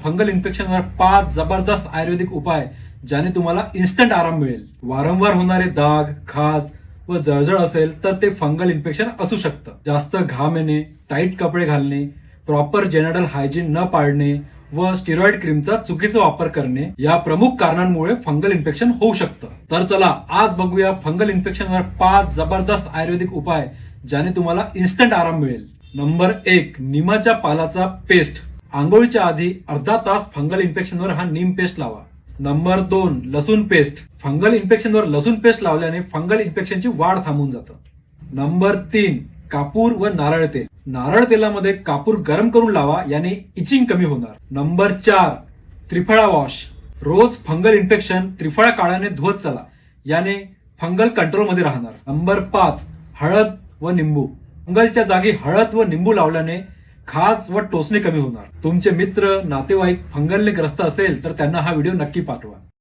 Fungal इन्फेक्शनवर 5 जबरदस्त आयुर्वेदिक उपाय ज्याने तुम्हाला इन्स्टंट आराम मिळेल. वारंवार होणारे दाग, खाज व जळजळ असेल तर ते फंगल इन्फेक्शन असू शकतं. जास्त घाम येणे, टाईट कपडे घालणे, प्रॉपर जेनेटल हायजीन न पाळणे व स्टिरॉइड क्रीमचा चुकीचा वापर करणे या प्रमुख कारणांमुळे फंगल इन्फेक्शन होऊ शकतं. तर चला आज बघूया फंगल इन्फेक्शनवर 5 जबरदस्त आयुर्वेदिक उपाय ज्याने तुम्हाला इन्स्टंट आराम मिळेल. नंबर 1, निमाच्या पालाचा पेस्ट. आंघोळीच्या आधी अर्धा तास फंगल इन्फेक्शनवर हा नीम पेस्ट लावा. नंबर 2, लसूण पेस्ट. फंगल इन्फेक्शनवर लसूण पेस्ट लावल्याने फंगल इन्फेक्शनची वाढ थांबून जातं. नंबर 3, कापूर व नारळ तेल. नारळ तेलामध्ये कापूर गरम करून लावा, याने इचिंग कमी होणार. Number 4, Triphala wash. रोज फंगल इन्फेक्शन त्रिफळा काळाने धुवत चला, याने फंगल कंट्रोलमध्ये राहणार. नंबर 5, हळद व निंबू. फंगलच्या जागी हळद व निंबू लावल्याने खाज व टोचणे कमी होणार. तुमचे मित्र, नातेवाईक फंगलने ग्रस्त असेल तर त्यांना हा व्हिडिओ नक्की पाठवा.